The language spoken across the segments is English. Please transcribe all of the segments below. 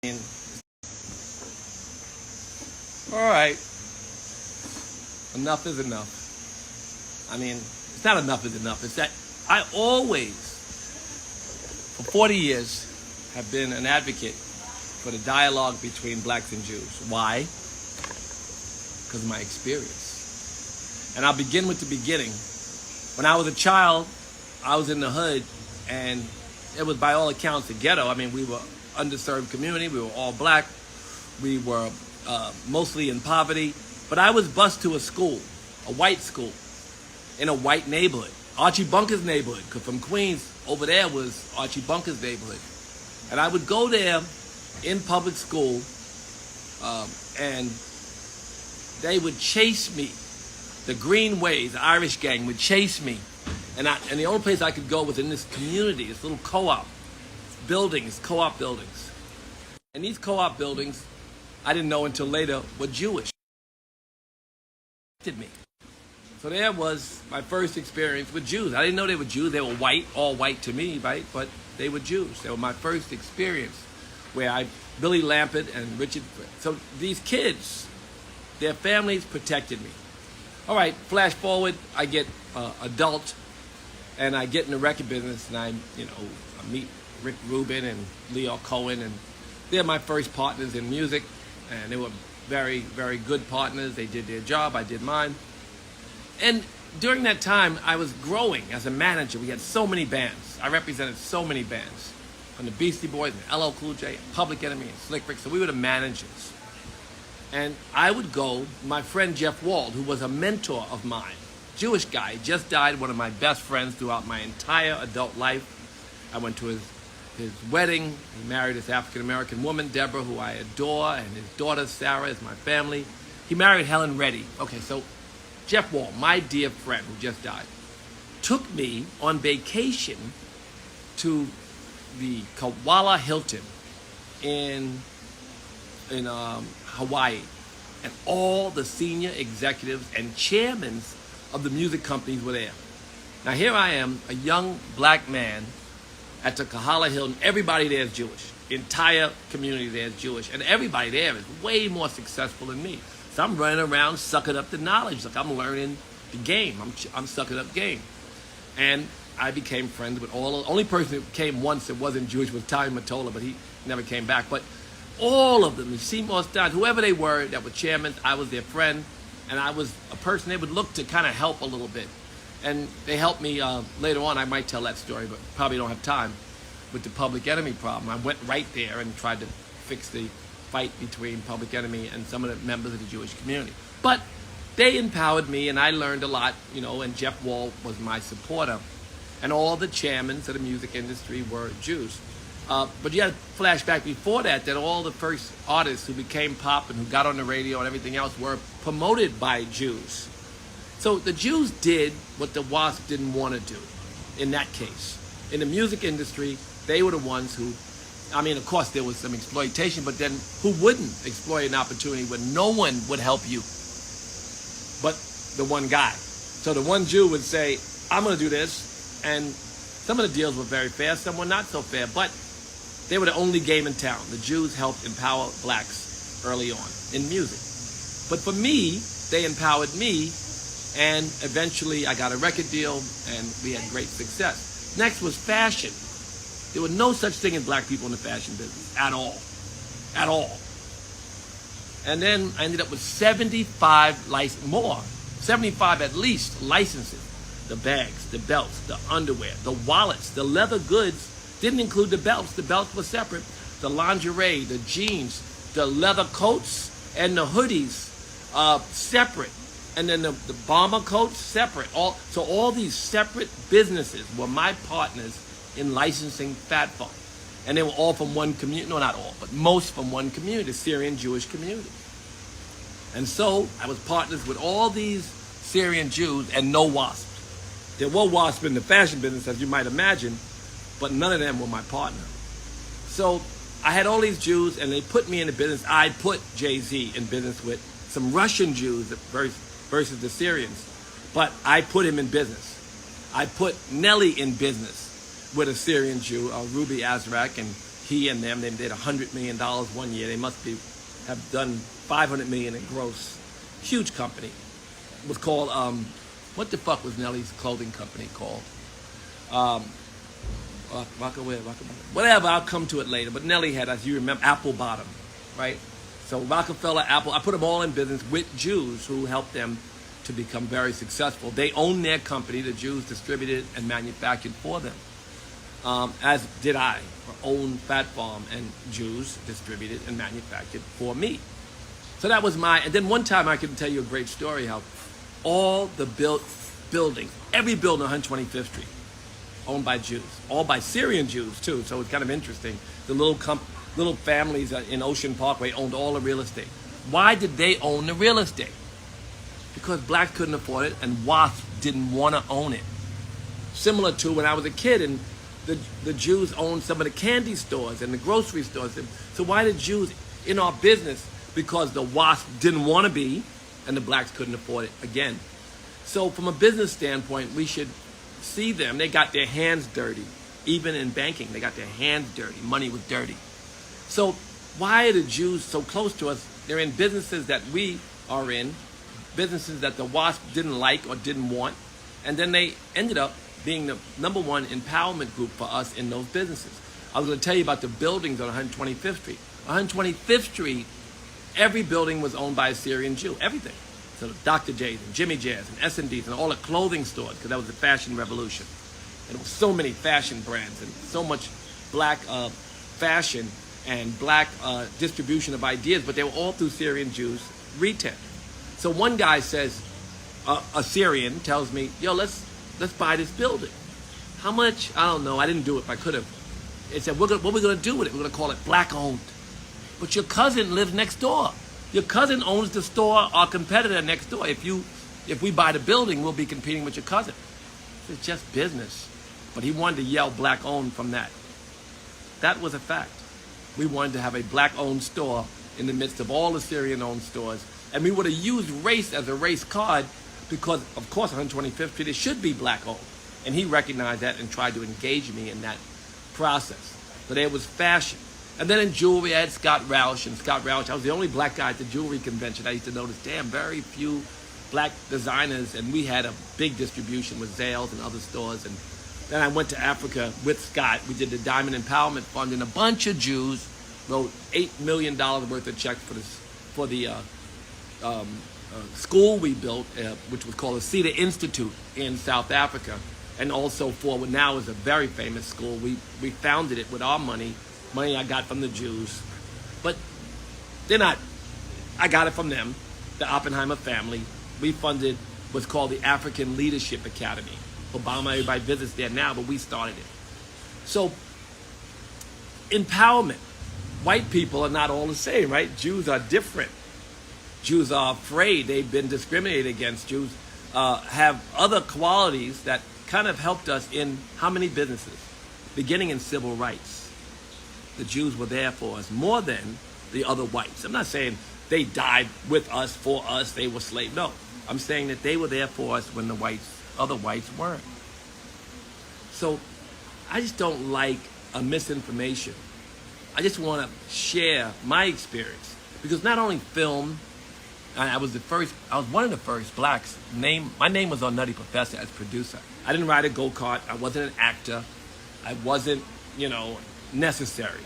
mean, all right, enough is enough. I mean, it's not enough is enough. It's that I always, for 40 years, have been an advocate for the dialogue between blacks and Jews. Why? Because of my experience. And I'll begin with the beginning. When I was a child, I was in the hood, and it was by all accounts a ghetto. I mean, we were underserved community. We were all black. We were mostly in poverty. But I was bused to a school, a white school, in a white neighborhood. Archie Bunker's neighborhood, because from Queens, over there was Archie Bunker's neighborhood. And I would go there in public school, and they would chase me. The Green Ways, the Irish gang, would chase me. And the only place I could go was in this community, this little co-op buildings, co-op buildings. And these co-op buildings, I didn't know until later, were Jewish. Me. So there was my first experience with Jews. I didn't know they were Jews. They were white, all white to me, right? But they were Jews. They were my first experience where Billy Lampert and Richard, so these kids, their families protected me. All right, flash forward, I get adult, and I get in the record business, and I meet Rick Rubin and Leo Cohen, and they're my first partners in music, and they were very, very good partners. They did their job, I did mine. And during that time, I was growing as a manager. We had so many bands. I represented so many bands, from the Beastie Boys and LL Cool J, and Public Enemy and Slick Rick, so we were the managers. And I would go, my friend Jeff Wald, who was a mentor of mine, Jewish guy, just died, one of my best friends throughout my entire adult life. I went to his wedding. He married this African-American woman, Deborah, who I adore, and his daughter, Sarah, is my family. He married Helen Reddy. Okay, so Jeff Wall, my dear friend who just died, took me on vacation to the Koala Hilton in Hawaii. And all the senior executives and chairmen of the music companies were there. Now here I am, a young black man at the Kahala Hilton. Everybody there is Jewish. The entire community there is Jewish. And everybody there is way more successful than me. So I'm running around sucking up the knowledge. Like I'm learning the game. I'm sucking up game. And I became friends with all. The only person who came once that wasn't Jewish was Tommy Mottola, but he never came back. But all of them, Seymour Stein, whoever they were that were chairmen, I was their friend. And I was a person they would look to kind of help a little bit. And they helped me later on. I might tell that story, but probably don't have time, with the Public Enemy problem. I went right there and tried to fix the fight between Public Enemy and some of the members of the Jewish community. But they empowered me, and I learned a lot, and Jeff Wall was my supporter. And all the chairmen of the music industry were Jews. But you had to flashback before that all the first artists who became pop and who got on the radio and everything else were promoted by Jews. So the Jews did what the WASP didn't want to do in that case. In the music industry, they were the ones who, of course there was some exploitation, but then who wouldn't exploit an opportunity when no one would help you but the one guy? So the one Jew would say, I'm going to do this, and some of the deals were very fair, some were not so fair, but they were the only game in town. The Jews helped empower blacks early on in music. But for me, they empowered me, and eventually I got a record deal, and we had great success. Next was fashion. There was no such thing as black people in the fashion business at all. At all. And then I ended up with 75 at least licenses. The bags, the belts, the underwear, the wallets, the leather goods didn't include the belts. The belts were separate. The lingerie, the jeans, the leather coats, and the hoodies separate. And then the bomber coats separate. So all these separate businesses were my partners in licensing Fat Funk. And they were all from one community. No, not all, but most from one community, the Syrian Jewish community. And so I was partners with all these Syrian Jews and no WASP. There were WASP in the fashion business, as you might imagine, but none of them were my partner. So I had all these Jews, and they put me in the business. I put Jay-Z in business with some Russian Jews versus the Syrians, but I put him in business. I put Nelly in business with a Syrian Jew, Ruby Azrak, and he and them, they did $100 million one year. They must have done $500 million in gross. Huge company. It was called, what the fuck was Nelly's clothing company called? Whatever, I'll come to it later. But Nelly had, as you remember, Apple Bottom, right? So Rockefeller, Apple, I put them all in business with Jews who helped them to become very successful. They owned their company. The Jews distributed and manufactured for them, as did I. Owned Fat Farm, and Jews distributed and manufactured for me. So that was and then one time I can tell you a great story how all the buildings, every building on 125th Street, owned by Jews, all by Syrian Jews too. So it's kind of interesting. The little families in Ocean Parkway owned all the real estate. Why did they own the real estate? Because blacks couldn't afford it, and WASP didn't want to own it. Similar to when I was a kid, and the Jews owned some of the candy stores and the grocery stores. So why did Jews in our business? Because the WASP didn't want to be, and the blacks couldn't afford it again. So from a business standpoint, we should see them. They got their hands dirty. Even in banking, they got their hands dirty. Money was dirty. So why are the Jews so close to us? They're in businesses that we are in, businesses that the WASP didn't like or didn't want, and then they ended up being the number one empowerment group for us in those businesses. I was going to tell you about the buildings on 125th Street. 125th Street, every building was owned by a Syrian Jew, everything. So Dr. J's and Jimmy Jazz and S&D's and all the clothing stores, because that was the fashion revolution. And there were so many fashion brands and so much black fashion and black distribution of ideas, but they were all through Syrian Jews retail. So one guy says, a Syrian tells me, yo, let's buy this building. How much? I don't know. I didn't do it, but I could have. They said, what are we going to do with it? We're going to call it black owned. But your cousin lives next door. Your cousin owns the store, our competitor next door. If we buy the building, we'll be competing with your cousin. It's just business. But he wanted to yell black owned from that. That was a fact. We wanted to have a black owned store in the midst of all the Syrian owned stores. And we would have used race as a race card because, of course, 125th Street, it should be black owned. And he recognized that and tried to engage me in that process. So there was fashion. And then in jewelry, I had Scott Roush. And Scott Roush, I was the only black guy at the jewelry convention. I used to notice, very few black designers. And we had a big distribution with Zales and other stores. And then I went to Africa with Scott. We did the Diamond Empowerment Fund. And a bunch of Jews wrote $8 million worth of checks for the school we built, which was called the Cedar Institute in South Africa. And also for what now is a very famous school. We founded it with our money I got from the Jews. But they're not, I got it from them, the Oppenheimer family. We funded what's called the African Leadership Academy. Obama, everybody visits there now, but we started it. So, empowerment. White people are not all the same, right? Jews are different. Jews are afraid. They've been discriminated against. Jews have other qualities that kind of helped us in how many businesses? Beginning in civil rights. The Jews were there for us more than the other whites. I'm not saying they died with us, for us, they were slaves. No, I'm saying that they were there for us when the other whites weren't. So I just don't like a misinformation. I just want to share my experience. Because not only film, I was one of the first blacks. My name was on Nutty Professor as producer. I didn't ride a go-kart. I wasn't an actor. I wasn't, necessary.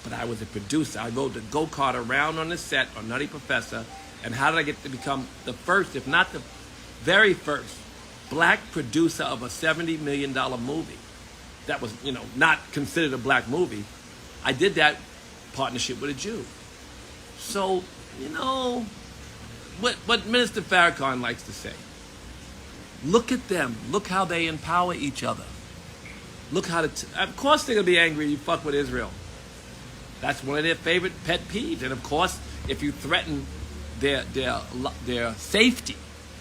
But I was a producer. I rode the go-kart around on the set on Nutty Professor. And how did I get to become the first, if not the very first, black producer of a $70 million movie? That was, not considered a black movie. I did that partnership with a Jew. So, what Minister Farrakhan likes to say. Look at them. Look how they empower each other. Look how of course they're going to be angry you fuck with Israel. That's one of their favorite pet peeves. And of course, if you threaten their safety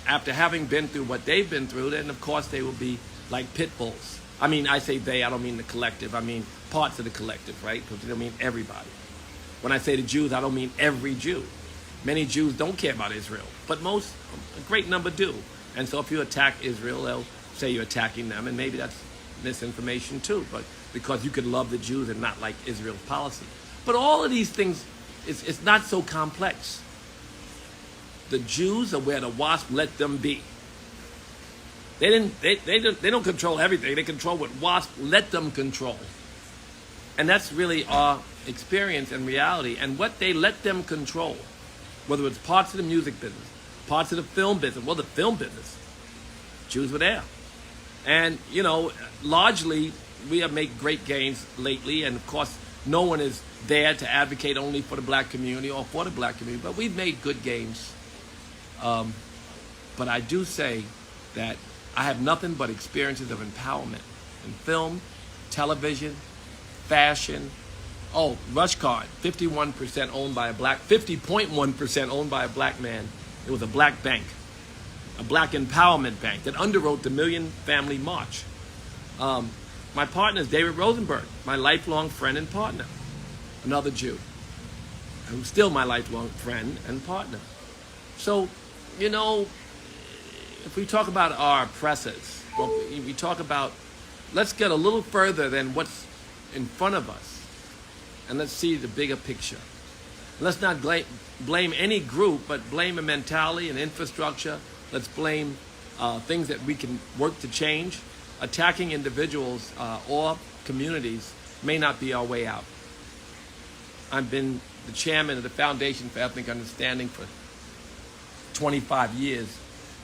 after having been through what they've been through, then of course they will be like pit bulls. I mean, I say they, I don't mean the collective. I mean parts of the collective, right? Because I don't mean everybody. When I say the Jews, I don't mean every Jew. Many Jews don't care about Israel, but a great number do. And so if you attack Israel, they'll say you're attacking them, and maybe that's misinformation too, but because you can love the Jews and not like Israel's policy. But all of these things, it's not so complex. The Jews are where the WASP let them be. They don't control everything. They control what WASP let them control. And that's really our experience and reality. And what they let them control, whether it's parts of the music business, parts of the film business, well, the film business, Jews were there. And, largely, we have made great gains lately. And, of course, no one is there to advocate only for the black community or for the black community. But we've made good gains. But I do say that I have nothing but experiences of empowerment in film, television, fashion. Oh, Rush Card, 50.1% owned by a black man. It was a black bank, a black empowerment bank that underwrote the Million Family March. My partner is David Rosenberg, my lifelong friend and partner, another Jew, who's still my lifelong friend and partner. So, if we talk about our oppressors, we talk about, let's get a little further than what's in front of us, and let's see the bigger picture. Let's not blame any group, but blame a mentality and infrastructure. Let's blame things that we can work to change. Attacking individuals or communities may not be our way out. I've been the chairman of the Foundation for Ethnic Understanding for 25 years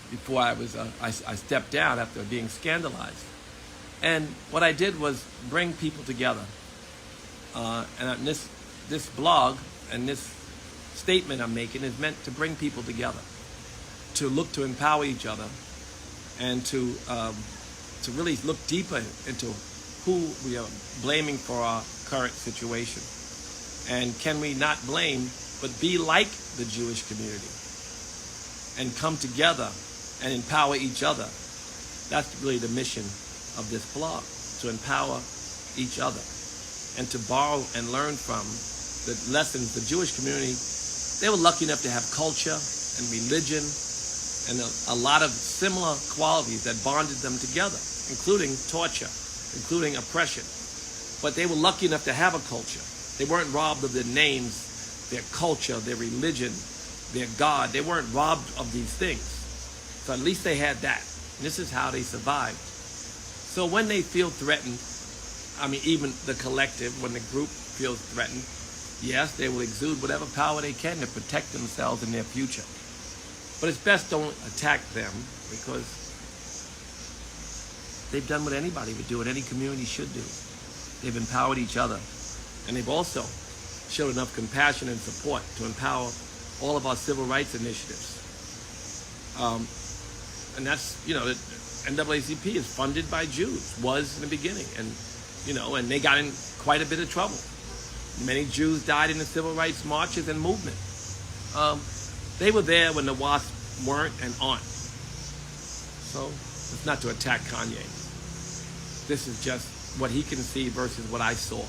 before I stepped down after being scandalized. And what I did was bring people together. And this blog and this statement I'm making is meant to bring people together, to look to empower each other, and to really look deeper into who we are blaming for our current situation. And can we not blame, but be like the Jewish community and come together and empower each other? That's really the mission of this blog, to empower each other and to borrow and learn from the lessons. The Jewish community, they were lucky enough to have culture and religion and a lot of similar qualities that bonded them together, including torture, including oppression. But they were lucky enough to have a culture. They weren't robbed of their names, their culture, their religion, their God. They weren't robbed of these things. So at least they had that. And this is how they survived. So when they feel threatened, even the collective, when the group feels threatened, yes, they will exude whatever power they can to protect themselves and their future. But it's best don't attack them, because they've done what anybody would do, what any community should do. They've empowered each other. And they've also showed enough compassion and support to empower all of our civil rights initiatives. And that's, the NAACP is funded by Jews, was in the beginning. And, and they got in quite a bit of trouble. Many Jews died in the civil rights marches and movement. They were there when the WASP weren't and aren't. So it's not to attack Kanye. This is just what he can see versus what I saw.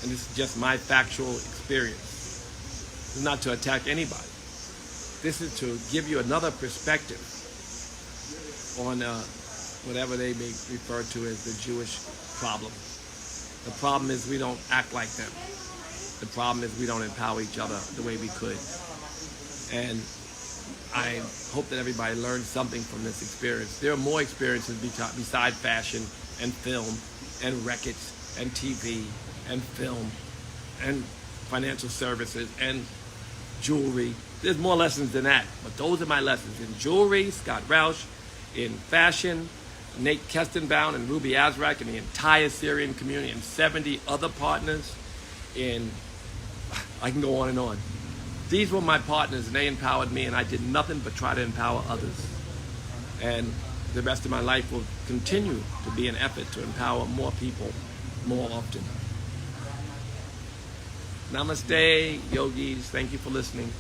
And this is just my factual experience. It's not to attack anybody. This is to give you another perspective on whatever they may refer to as the Jewish problem. The problem is we don't act like them. The problem is we don't empower each other the way we could. And I hope that everybody learns something from this experience. There are more experiences besides fashion and film and records and TV and film and financial services and jewelry. There's more lessons than that, but those are my lessons. In jewelry, Scott Roush. In fashion, Nate Kestenbaum and Ruby Azrak and the entire Syrian community and 70 other partners. I can go on and on. These were my partners, and they empowered me, and I did nothing but try to empower others. And the rest of my life will continue to be an effort to empower more people more often. Namaste, yogis. Thank you for listening.